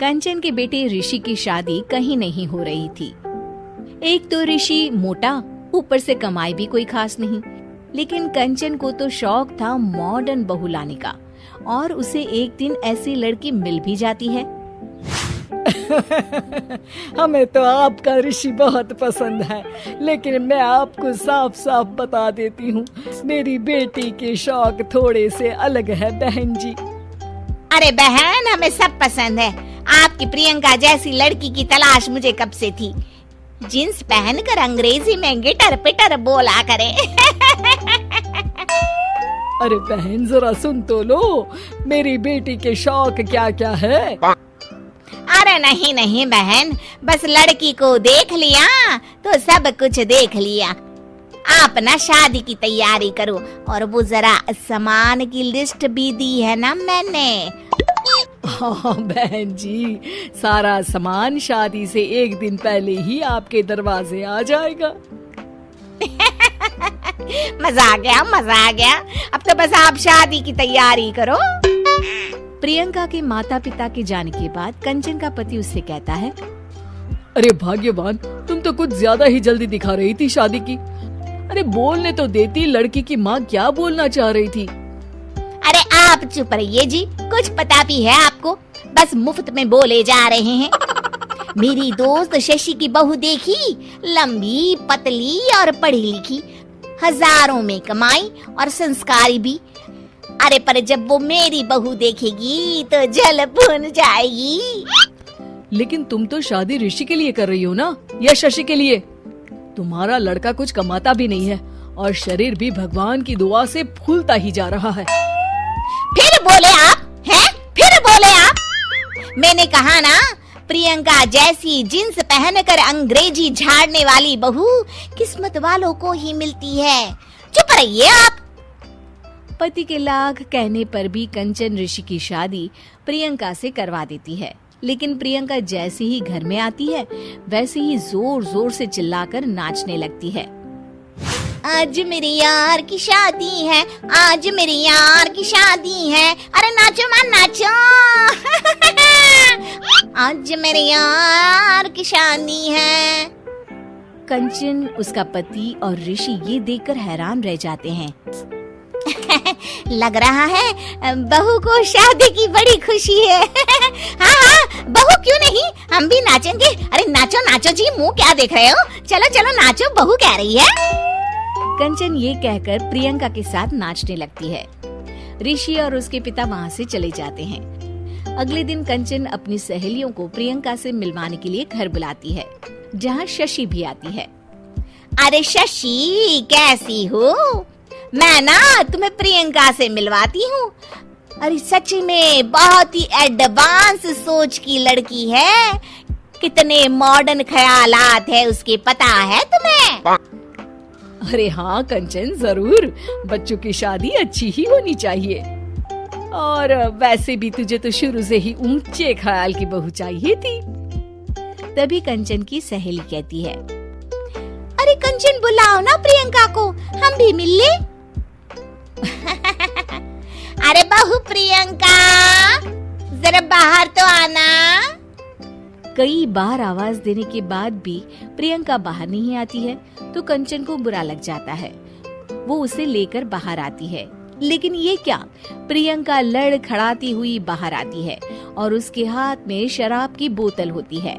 कंचन के बेटे ऋषि की शादी कहीं नहीं हो रही थी। एक तो ऋषि मोटा, ऊपर से कमाई भी कोई खास नहीं। लेकिन कंचन को तो शौक था मॉडर्न बहू लाने का, और उसे एक दिन ऐसी लड़की मिल भी जाती है। हमें तो आपका ऋषि बहुत पसंद है, लेकिन मैं आपको साफ साफ बता देती हूँ, मेरी बेटी के शौक थोड़े से अलग है बहन जी। अरे बहन, हमें सब पसंद है। आपकी प्रियंका जैसी लड़की की तलाश मुझे कब से थी। जींस पहनकर अंग्रेजी में गिटर पिटर बोला करे। अरे बहन, जरा सुन तो लो, मेरी बेटी के शौक क्या क्या है। अरे नहीं नहीं बहन, बस लड़की को देख लिया तो सब कुछ देख लिया। आप ना शादी की तैयारी करो, और वो जरा सामान की लिस्ट भी दी है ना मैंने। हाँ बहन जी, सारा सामान शादी से एक दिन पहले ही आपके दरवाजे आ जाएगा। मजा आ गया, मजा आ गया। अब तो बस आप शादी की तैयारी करो। प्रियंका के माता पिता के जाने के बाद कंचन का पति उससे कहता है, अरे भाग्यवान, तुम तो कुछ ज्यादा ही जल्दी दिखा रही थी शादी की। अरे बोलने तो देती, लड़की की माँ क्या बोलना चाह रही थी। अरे आप चुप रहिए जी, कुछ पता भी है आपको, बस मुफ्त में बोले जा रहे हैं। मेरी दोस्त शशि की बहू देखी, लंबी पतली और पढ़ी लिखी, हजारों में कमाई और संस्कारी भी। अरे पर जब वो मेरी बहू देखेगी तो जल भुन जाएगी। लेकिन तुम तो शादी ऋषि के लिए कर रही हो ना, या शशि के लिए? तुम्हारा लड़का कुछ कमाता भी नहीं है, और शरीर भी भगवान की दुआ से फूलता ही जा रहा है। फिर बोले आप हैं? फिर बोले आप? मैंने कहा ना, प्रियंका जैसी जींस पहनकर अंग्रेजी झाड़ने वाली बहू किस्मत वालों को ही मिलती है। चुप रहिए आप। पति के लाख कहने पर भी कंचन ऋषि की शादी प्रियंका से करवा देती है। लेकिन प्रियंका जैसे ही घर में आती है, वैसे ही जोर जोर से चिल्लाकर नाचने लगती है। आज मेरे यार की शादी है, आज मेरे यार की शादी है। अरे नाचो मां नाचो। आज मेरे यार की शादी है। कंचन, उसका पति और ऋषि ये देखकर हैरान रह जाते हैं। लग रहा है बहू को शादी की बड़ी खुशी है। हाँ हाँ, बहू क्यों नहीं, हम भी नाचेंगे। अरे नाचो नाचो जी, मुंह क्या देख रहे हो, चलो चलो नाचो, बहू कह रही है। कंचन ये कहकर प्रियंका के साथ नाचने लगती है। ऋषि और उसके पिता वहाँ से चले जाते हैं। अगले दिन कंचन अपनी सहेलियों को प्रियंका से मिलवाने के लिए घर बुलाती है, जहाँ शशि भी आती है। अरे शशि, कैसी हो? मैं ना तुम्हें प्रियंका से मिलवाती हूँ। अरे सच में बहुत ही एडवांस सोच की लड़की है। कितने मॉडर्न ख्यालात है उसके, पता है तुम्हें? अरे हाँ कंचन, जरूर। बच्चों की शादी अच्छी ही होनी चाहिए, और वैसे भी तुझे तो शुरू से ही ऊंचे ख्याल की बहू चाहिए थी। तभी कंचन की सहेली कहती है, अरे कंचन, बुलाओ ना प्रियंका को, हम भी मिल ले। अरे बहू प्रियंका, जरा बाहर तो आना। कई बार आवाज देने के बाद भी प्रियंका बाहर नहीं आती है, तो कंचन को बुरा लग जाता है। वो उसे लेकर बाहर आती है, लेकिन ये क्या, प्रियंका लड़खड़ाती हुई बाहर आती है और उसके हाथ में शराब की बोतल होती है।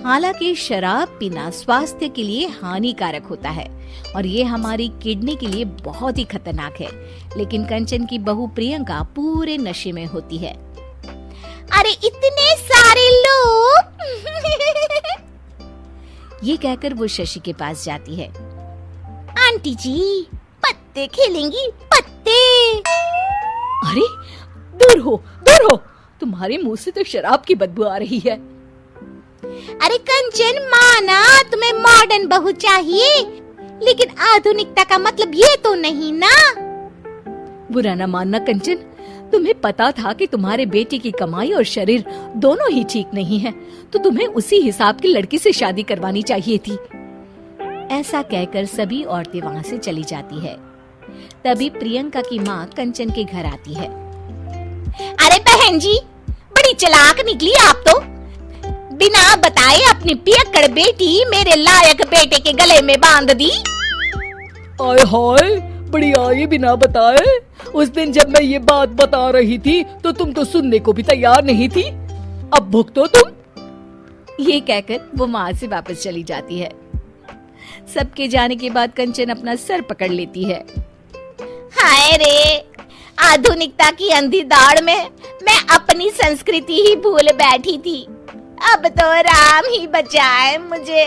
हालांकि शराब पीना स्वास्थ्य के लिए हानिकारक होता है और ये हमारी किडनी के लिए बहुत ही खतरनाक है, लेकिन कंचन की बहू प्रियंका पूरे नशे में होती है। अरे इतने सारे लोग। ये कहकर वो शशि के पास जाती है। आंटी जी, पत्ते खेलेंगी, पत्ते। अरे दूर हो, दूर हो, तुम्हारे मुंह से तो शराब की बदबू आ रही है। अरे कंचन, माना तुम्हें मॉडर्न बहू चाहिए, लेकिन आधुनिकता का मतलब ये तो नहीं ना। बुरा न मानना कंचन, तुम्हें पता था कि तुम्हारे बेटे की कमाई और शरीर दोनों ही ठीक नहीं है, तो तुम्हें उसी हिसाब की लड़की से शादी करवानी चाहिए थी। ऐसा कहकर सभी औरतें वहाँ से चली जाती है। तभी प्रियंका की माँ कंचन के घर आती है। अरे बहन जी, बड़ी चालाक निकली आप तो। बिना बताए अपनी पियक्कड़ बेटी मेरे लायक बेटे के गले में बांध दी। आय हाय, बड़ी आई बिना बताए। उस दिन जब मैं ये बात बता रही थी तो तुम तो सुनने को भी तैयार नहीं थी। अब भुगतो तुम। ये कहकर वो वहां से वापस चली जाती है। सबके जाने के बाद कंचन अपना सर पकड़ लेती है। हाय रे, आधुनिकता की अंधी दौड़ में मैं अपनी संस्कृति ही भूल बैठी थी। अब तो राम ही बचाए मुझे।